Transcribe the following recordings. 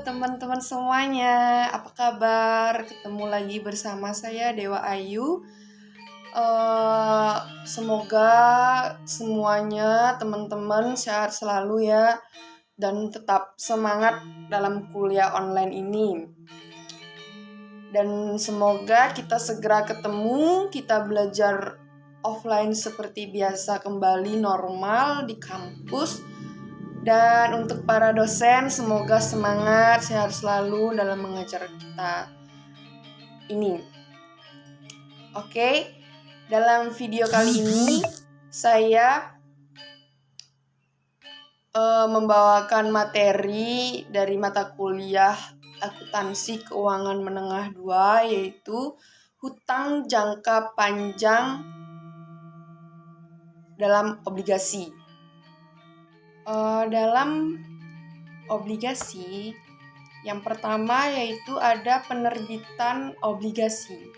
teman-teman semuanya, apa kabar? Ketemu lagi bersama saya Dewa Ayu. Semoga semuanya teman-teman sehat selalu ya, dan tetap semangat dalam kuliah online ini. Dan semoga kita segera ketemu, kita belajar offline seperti biasa kembali normal di kampus. Dan untuk para dosen, semoga semangat, sehat selalu dalam mengajar kita ini. Oke, dalam video kali ini saya membawakan materi dari mata kuliah Akuntansi Keuangan Menengah 2, yaitu hutang jangka panjang dalam obligasi. Dalam obligasi, yang pertama yaitu ada penerbitan obligasi,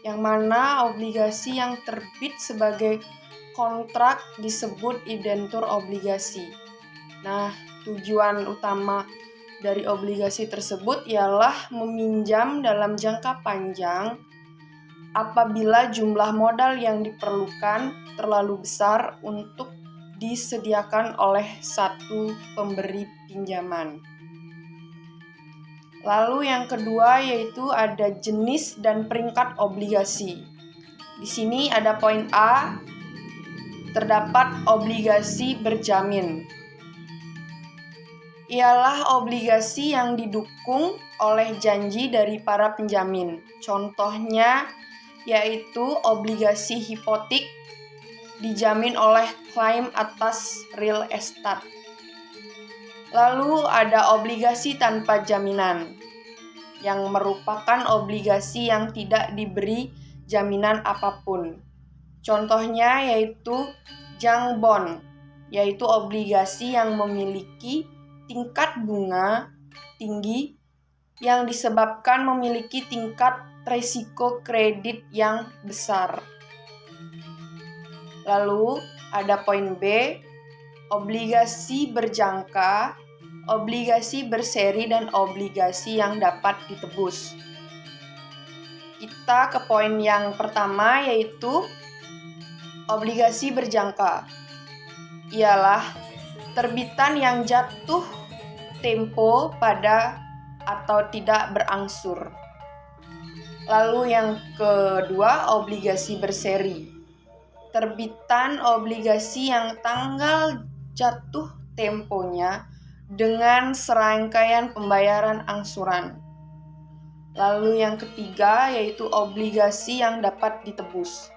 yang mana obligasi yang terbit sebagai kontrak disebut indentur obligasi. Nah, tujuan utama dari obligasi tersebut ialah meminjam dalam jangka panjang apabila jumlah modal yang diperlukan terlalu besar untuk disediakan oleh satu pemberi pinjaman. Lalu yang kedua yaitu ada jenis dan peringkat obligasi. Di sini ada poin A, terdapat obligasi berjamin. Ialah obligasi yang didukung oleh janji dari para penjamin. Contohnya yaitu obligasi hipotek dijamin oleh klaim atas real estate. Lalu ada obligasi tanpa jaminan, yang merupakan obligasi yang tidak diberi jaminan apapun. Contohnya yaitu junk bond, yaitu obligasi yang memiliki tingkat bunga tinggi yang disebabkan memiliki tingkat risiko kredit yang besar. Lalu ada poin B, obligasi berjangka, obligasi berseri, dan obligasi yang dapat ditebus. Kita ke poin yang pertama yaitu obligasi berjangka. Ialah terbitan yang jatuh tempo pada atau tidak berangsur. Lalu yang kedua, obligasi berseri. Terbitan obligasi yang tanggal jatuh temponya dengan serangkaian pembayaran angsuran. Lalu yang ketiga yaitu obligasi yang dapat ditebus.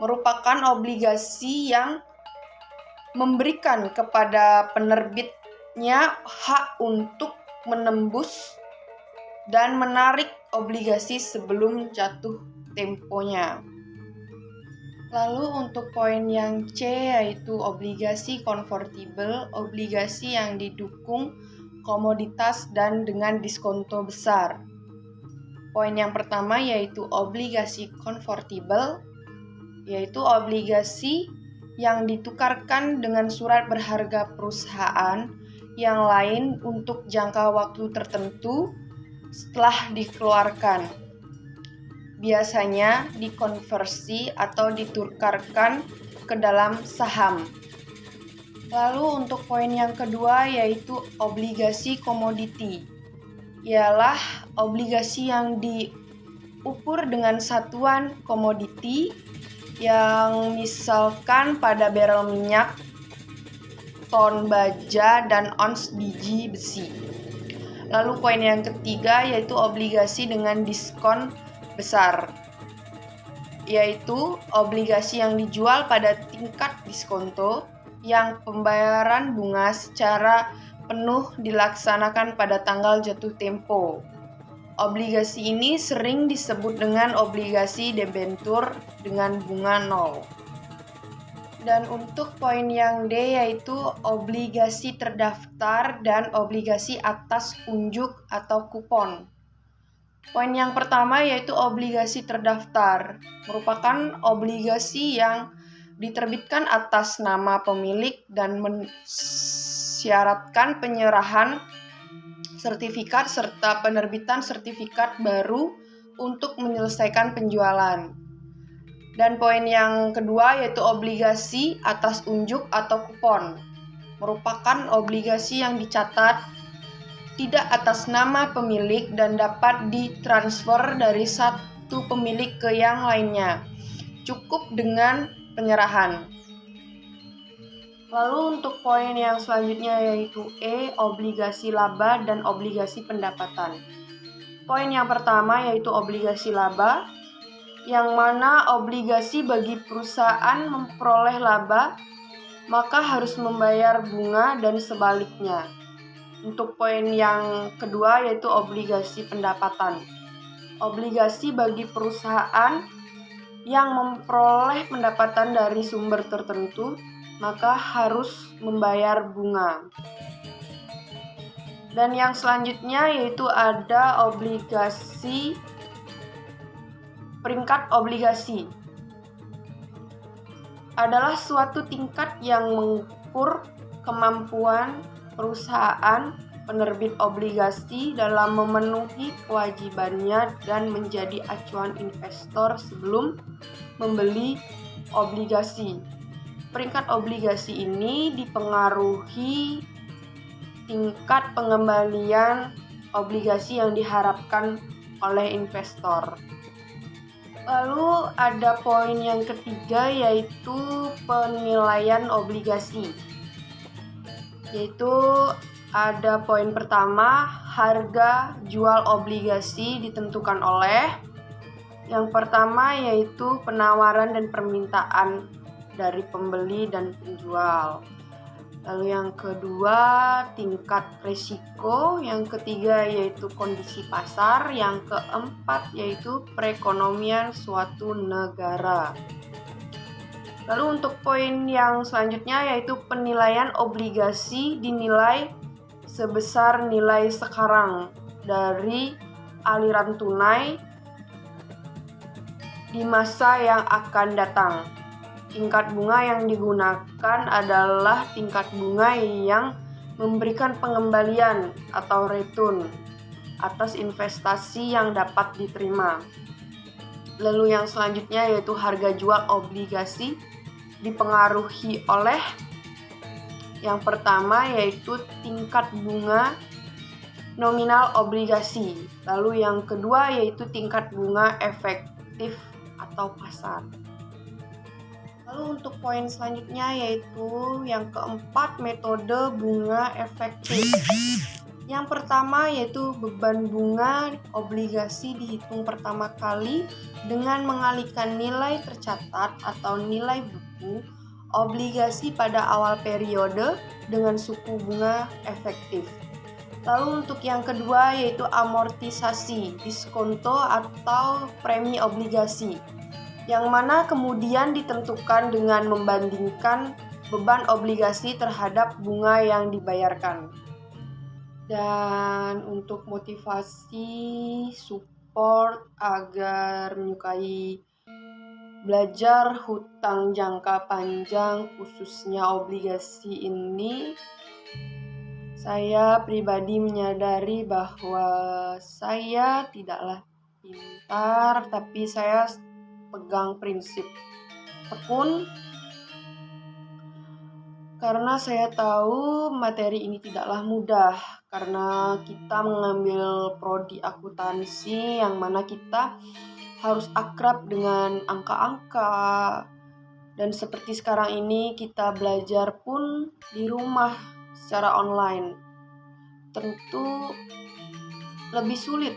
Merupakan obligasi yang memberikan kepada penerbitnya hak untuk menembus dan menarik obligasi sebelum jatuh temponya. Lalu untuk poin yang C yaitu obligasi konvertibel, obligasi yang didukung komoditas dan dengan diskonto besar. Poin yang pertama yaitu obligasi konvertibel, yaitu obligasi yang ditukarkan dengan surat berharga perusahaan yang lain untuk jangka waktu tertentu setelah dikeluarkan. Biasanya dikonversi atau ditukarkan ke dalam saham. Lalu untuk poin yang kedua yaitu obligasi komoditi. Ialah obligasi yang diukur dengan satuan komoditi yang misalkan pada barel minyak, ton baja, dan ons biji besi. Lalu poin yang ketiga yaitu obligasi dengan diskon besar, yaitu obligasi yang dijual pada tingkat diskonto yang pembayaran bunga secara penuh dilaksanakan pada tanggal jatuh tempo. Obligasi ini sering disebut dengan obligasi debentur dengan bunga 0. Dan untuk poin yang D yaitu obligasi terdaftar dan obligasi atas unjuk atau kupon. Poin yang pertama yaitu obligasi terdaftar, merupakan obligasi yang diterbitkan atas nama pemilik dan mensyaratkan penyerahan sertifikat serta penerbitan sertifikat baru untuk menyelesaikan penjualan. Dan poin yang kedua yaitu obligasi atas unjuk atau kupon. Merupakan obligasi yang dicatat tidak atas nama pemilik dan dapat ditransfer dari satu pemilik ke yang lainnya. Cukup dengan penyerahan. Lalu untuk poin yang selanjutnya yaitu E, obligasi laba dan obligasi pendapatan. Poin yang pertama yaitu obligasi laba, yang mana obligasi bagi perusahaan memperoleh laba, maka harus membayar bunga dan sebaliknya. Untuk poin yang kedua yaitu obligasi pendapatan. Obligasi bagi perusahaan yang memperoleh pendapatan dari sumber tertentu, maka harus membayar bunga. Dan yang selanjutnya yaitu ada obligasi, peringkat obligasi. Adalah suatu tingkat yang mengukur kemampuan perusahaan penerbit obligasi dalam memenuhi kewajibannya dan menjadi acuan investor sebelum membeli obligasi. Peringkat obligasi ini dipengaruhi tingkat pengembalian obligasi yang diharapkan oleh investor. Lalu ada poin yang ketiga yaitu penilaian obligasi. Yaitu ada poin pertama, harga jual obligasi ditentukan oleh yang pertama yaitu penawaran dan permintaan dari pembeli dan penjual. Lalu yang kedua, tingkat risiko. Yang ketiga yaitu kondisi pasar. Yang keempat yaitu perekonomian suatu negara. Lalu untuk poin yang selanjutnya yaitu penilaian obligasi dinilai sebesar nilai sekarang dari aliran tunai di masa yang akan datang. Tingkat bunga yang digunakan adalah tingkat bunga yang memberikan pengembalian atau return atas investasi yang dapat diterima. Lalu yang selanjutnya yaitu harga jual obligasi dipengaruhi oleh yang pertama yaitu tingkat bunga nominal obligasi. Lalu yang kedua yaitu tingkat bunga efektif atau pasar. Lalu untuk poin selanjutnya yaitu yang keempat, metode bunga efektif. Yang pertama yaitu beban bunga obligasi dihitung pertama kali dengan mengalihkan nilai tercatat atau nilai buku obligasi pada awal periode dengan suku bunga efektif. Lalu untuk yang kedua yaitu amortisasi, diskonto atau premi obligasi, yang mana kemudian ditentukan dengan membandingkan beban obligasi terhadap bunga yang dibayarkan. Dan untuk motivasi, support agar menyukai belajar hutang jangka panjang khususnya obligasi ini, saya pribadi menyadari bahwa saya tidaklah pintar, tapi saya pegang prinsip tekun karena saya tahu materi ini tidaklah mudah karena kita mengambil prodi akuntansi yang mana kita harus akrab dengan angka-angka, dan seperti sekarang ini kita belajar pun di rumah secara online tentu lebih sulit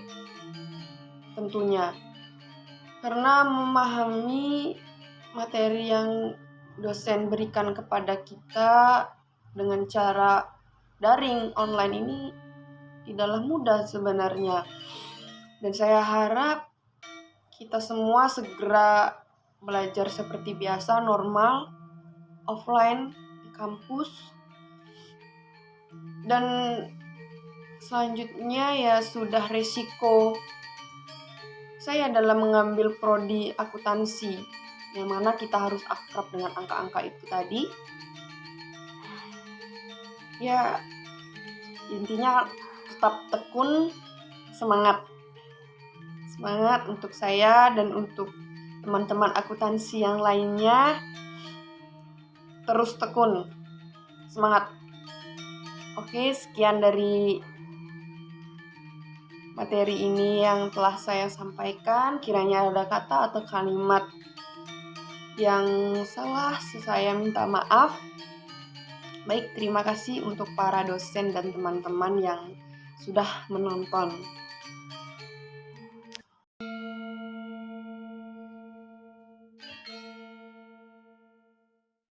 tentunya karena memahami materi yang dosen berikan kepada kita dengan cara daring online ini tidaklah mudah sebenarnya. Dan saya harap kita semua segera belajar seperti biasa, normal, offline, di kampus. Dan selanjutnya ya sudah resiko saya dalam mengambil prodi akuntansi, yang mana kita harus akrab dengan angka-angka itu tadi. Ya, intinya tetap tekun, semangat. Semangat untuk saya dan untuk teman-teman akuntansi yang lainnya. Terus tekun, semangat. Oke, sekian dari materi ini yang telah saya sampaikan. Kiranya ada kata atau kalimat yang salah, saya minta maaf. Baik, terima kasih untuk para dosen dan teman-teman yang sudah menonton.